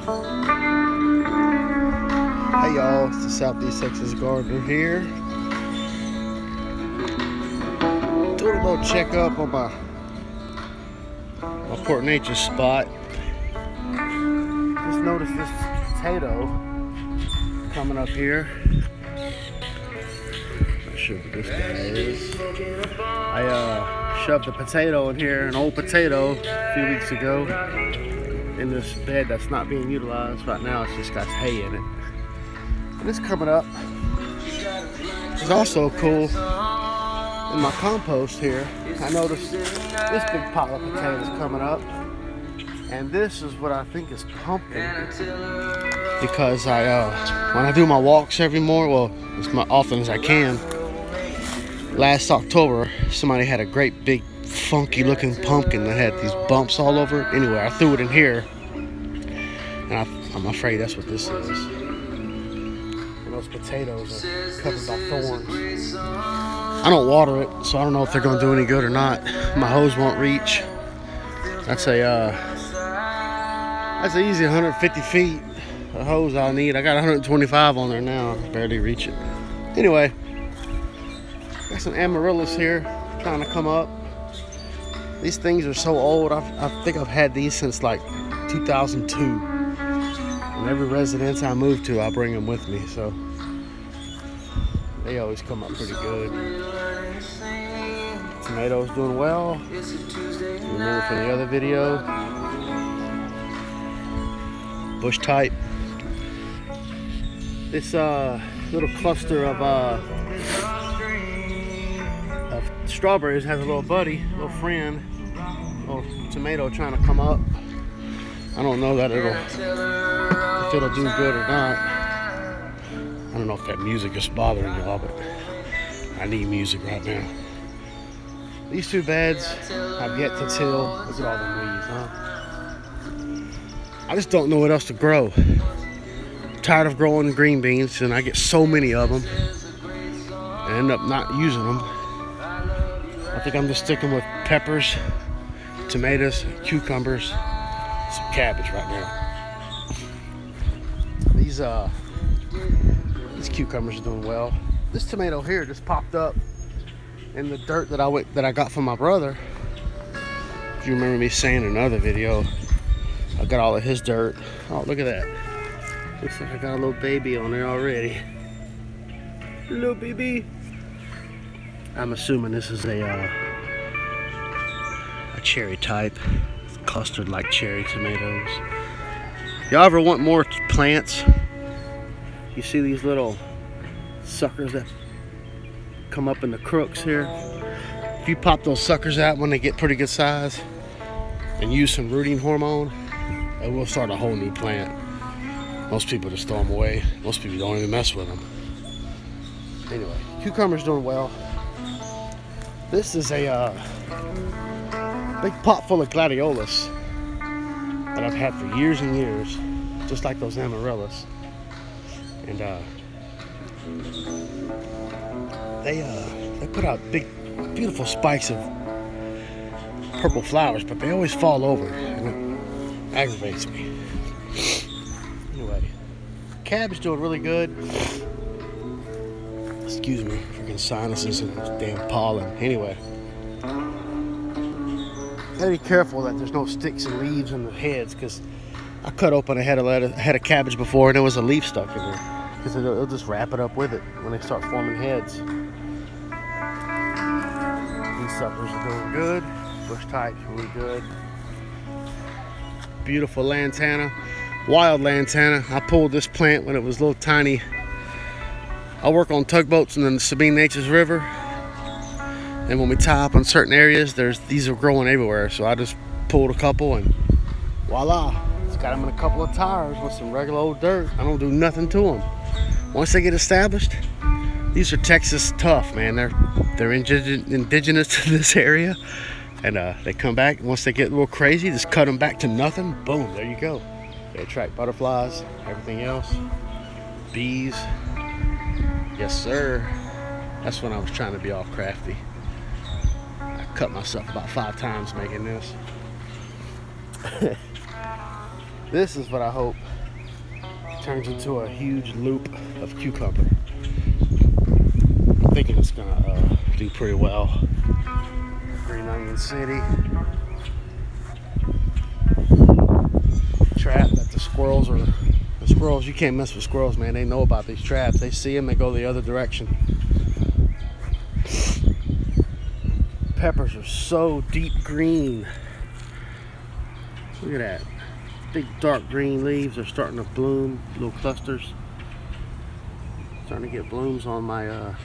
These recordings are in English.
Hey y'all, it's the Southeast Texas Gardener here. Doing a little checkup on my Port Neches spot. Just noticed this potato coming up here. Not sure what this guy is. I shoved a potato in here, an old potato, a few weeks ago, in this bed that's not being utilized right now. It's just got hay in it. And it's coming up. It's also cool in my compost here. I noticed this big pile of potatoes coming up, and this is what I think is pumpkin, because when I do my walks every morning, well, as often as I can. Last October, somebody had a great big funky looking pumpkin that had these bumps all over it. Anyway, I threw it in here, and I'm afraid that's what this is. And those potatoes are covered by thorns. I don't water it, so I don't know if they're going to do any good or not. My hose won't reach. That's an easy 150 feet of hose I'll need. I got 125 on there now. I barely reach it. Anyway, got some amaryllis here trying to come up. These things are so old. I think I've had these since like 2002. And every residence I move to, I bring them with me. So they always come up pretty good. Tomatoes doing well. Remember from the other video. Bush type. This little cluster of strawberries has a little buddy, little friend, little tomato trying to come up. I don't know that if it'll do good or not. I don't know if that music is bothering y'all, but I need music right now. These two beds I've yet to till. Look at all the weeds, huh? I just don't know what else to grow. I'm tired of growing green beans, and I get so many of them and end up not using them. I think I'm just sticking with peppers, tomatoes, cucumbers, some cabbage right now. These cucumbers are doing well. This tomato here just popped up in the dirt that I got from my brother. If you remember me saying in another video, I got all of his dirt. Oh, look at that. Looks like I got a little baby on there already. Little baby. I'm assuming this is a cherry type. It's clustered like cherry tomatoes. Y'all ever want more plants? You see these little suckers that come up in the crooks here? If you pop those suckers out when they get pretty good size and use some rooting hormone, it will start a whole new plant. Most people just throw them away. Most people don't even mess with them. Anyway, cucumbers doing well. This is a big pot full of gladiolus that I've had for years and years, just like those amaryllis. And they put out big, beautiful spikes of purple flowers, but they always fall over, and it aggravates me. Anyway, cabbage doing really good. Excuse me, freaking sinuses and damn pollen. Anyway, gotta be careful that there's no sticks and leaves in the heads, because I cut open a head of cabbage before and there was a leaf stuck in there, because it'll just wrap it up with it when they start forming heads. These suckers are doing good. Bush type's really good. Beautiful lantana, wild lantana. I pulled this plant when it was a little tiny. I work on tugboats in the Port Neches River, and when we tie up on certain areas, these are growing everywhere. So I just pulled a couple, and voila, it's got them in a couple of tires with some regular old dirt. I don't do nothing to them. Once they get established, these are Texas tough, man. They're indigenous to this area, and they come back. Once they get a little crazy, just cut them back to nothing. Boom, there you go. They attract butterflies, everything else, bees. Yes, sir. That's when I was trying to be all crafty. I cut myself about 5 times making this. This is what I hope turns into a huge loop of cucumber. I'm thinking it's gonna do pretty well. Green Onion City. Trap that the squirrels are. The squirrels, you can't mess with squirrels, man. They know about these traps. They see them, they go the other direction. Peppers are so deep green. Look at that. Big dark green leaves are starting to bloom, little clusters. Starting to get blooms on my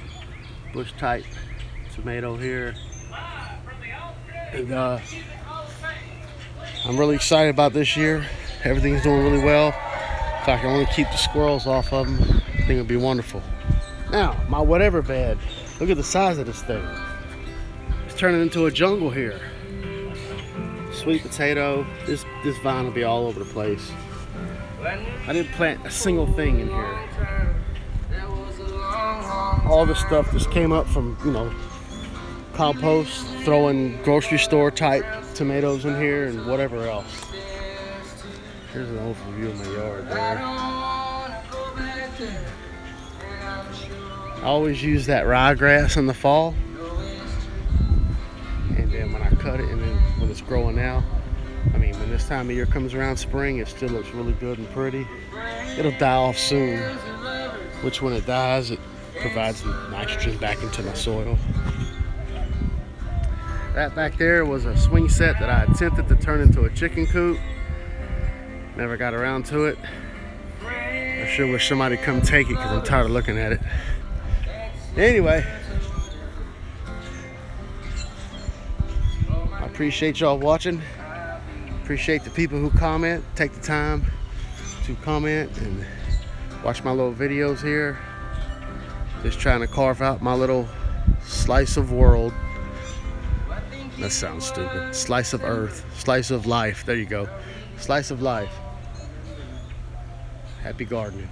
bush type tomato here. And I'm really excited about this year. Everything's doing really well. If I can only keep the squirrels off of them, I think it'll be wonderful. Now, my whatever bed. Look at the size of this thing. It's turning into a jungle here. Sweet potato. This vine will be all over the place. I didn't plant a single thing in here. All this stuff just came up from, compost, throwing grocery store type tomatoes in here and whatever else. Here's an overview of my yard there. I always use that ryegrass in the fall. And then when I cut it, and then when it's growing now, when this time of year comes around, spring, it still looks really good and pretty. It'll die off soon, which when it dies, it provides nitrogen back into my soil. That back there was a swing set that I attempted to turn into a chicken coop. Never got around to it. I sure wish somebody come take it because I'm tired of looking at it. Anyway, I appreciate y'all watching. Appreciate the people who comment, take the time to comment and watch my little videos here. Just trying to carve out my little slice of world. That sounds stupid. Slice of earth, slice of life. There you go. Slice of life. Happy gardening.